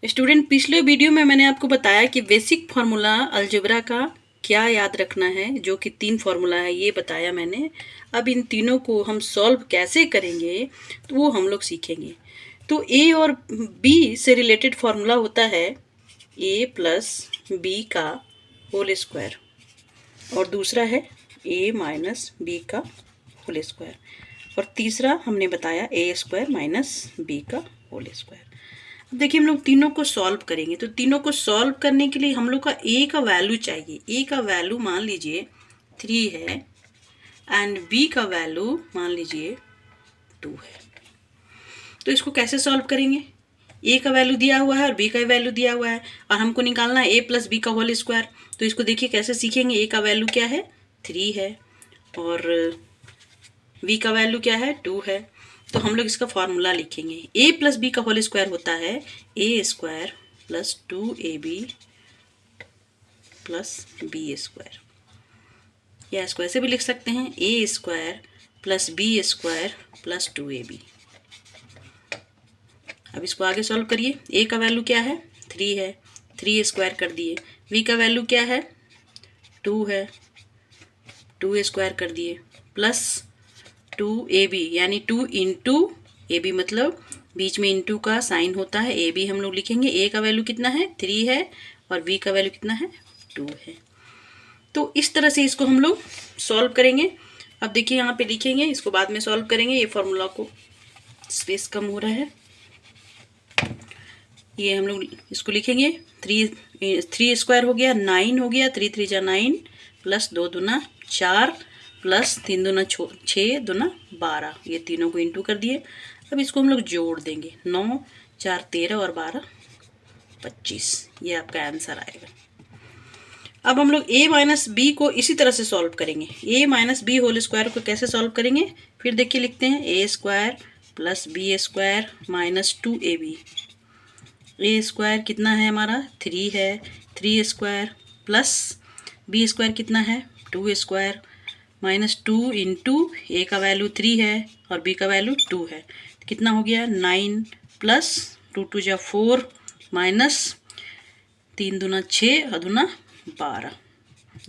Student, पिछले video में मैंने आपको बताया कि बेसिक फार्मूला अलजेब्रा का क्या याद रखना है, जो कि 3 फार्मूला है, ये बताया मैंने। अब इन तीनों को हम सॉल्व कैसे करेंगे तो वो हम लोग सीखेंगे। तो ए और बी से रिलेटेड फार्मूला होता है ए प्लस बी का होल स्क्वायर, और दूसरा है ए माइनस बी का होल स्क्वायर, और तीसरा हमने बताया ए स्क्वायर माइनस बी का होल स्क्वायर। अब देखिए, हम लोग तीनों को सॉल्व करेंगे। तो तीनों को सॉल्व करने के लिए हम लोग का ए का वैल्यू चाहिए। ए का वैल्यू मान लीजिए 3 है एंड बी का वैल्यू मान लीजिए 2 है। तो इसको कैसे सॉल्व करेंगे? ए का वैल्यू दिया हुआ है और बी का वैल्यू दिया हुआ है, और हमको निकालना है ए प्लस बी का होल स्क्वायर। तो इसको देखिए कैसे सीखेंगे। ए का वैल्यू क्या है? 3 है, और बी का वैल्यू क्या है? 2 है। तो हम लोग इसका फॉर्मूला लिखेंगे। ए प्लस बी का होल स्क्वायर होता है A square plus 2ab plus B square, या इसको ऐसे भी लिख सकते हैं A square plus B square plus 2ab। अब इसको आगे सॉल्व करिए। ए का वैल्यू क्या है? 3 है, 3 स्क्वायर कर दिए। बी का वैल्यू क्या है? 2 है, 2 स्क्वायर कर दिए, प्लस 2ab, यानी 2 इंटू ए बी, मतलब बीच में इंटू का साइन होता है। ए बी हम लोग लिखेंगे। ए का वैल्यू कितना है? 3 है, और बी का वैल्यू कितना है? 2 है। तो इस तरह से इसको हम लोग सॉल्व करेंगे। अब देखिए यहाँ पे लिखेंगे, इसको बाद में सॉल्व करेंगे। ये फॉर्मूला को स्पेस कम हो रहा है, ये हम लोग इसको लिखेंगे। 3 स्क्वायर हो गया, 9 हो गया, 3 3 जा 9, प्लस 2 दूना 4, प्लस 3 दूना 6 दूना 12, ये तीनों को इंटू कर दिए। अब इसको हम लोग जोड़ देंगे। 9 4 13 और 12 25, ये आपका आंसर आएगा। अब हम लोग ए माइनस बी को इसी तरह से सॉल्व करेंगे। A minus B whole square को कैसे सॉल्व करेंगे? फिर देखिए लिखते हैं A square plus B square minus 2ab। A square कितना है हमारा? 3 है, 3 स्क्वायर प्लस बी स्क्वायर कितना है? 2 स्क्वायर माइनस 2 इंटू ए का वैल्यू 3 है और बी का वैल्यू 2 है। तो कितना हो गया? 9 प्लस 2 2 जा 4 माइनस 3 दूना 6 और दूना 12,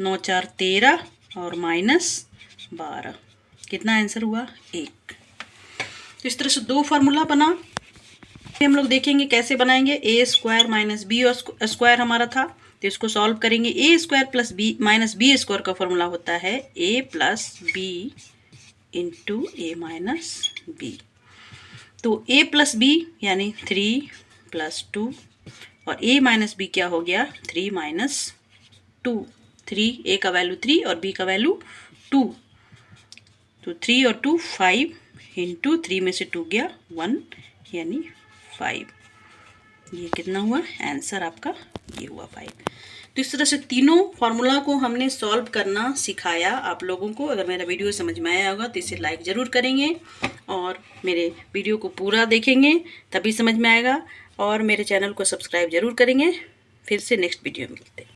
9 4 13 और माइनस 12, कितना आंसर हुआ? 1। तो इस तरह से 2 फार्मूला बना। हम लोग देखेंगे कैसे बनाएंगे। A square minus B square हमारा था, तो इसको सॉल्व करेंगे। A square plus B minus B square का फॉर्मूला होता है A plus B into A minus B. तो ए प्लस बी यानी 3 प्लस 2, और ए माइनस बी क्या हो गया? 3 माइनस 2। 3, ए का वैल्यू 3 और बी का वैल्यू 2, तो 3 और 2 5 इंटू 3 में से 2 गया 1, यानी 5। ये कितना हुआ? आंसर आपका ये हुआ 5। तो इस तरह से तीनों फार्मूला को हमने सॉल्व करना सिखाया आप लोगों को। अगर मेरा वीडियो समझ में आया होगा तो इसे लाइक ज़रूर करेंगे, और मेरे वीडियो को पूरा देखेंगे, तभी समझ में आएगा। और मेरे चैनल को सब्सक्राइब ज़रूर करेंगे। फिर से नेक्स्ट वीडियो में मिलते हैं।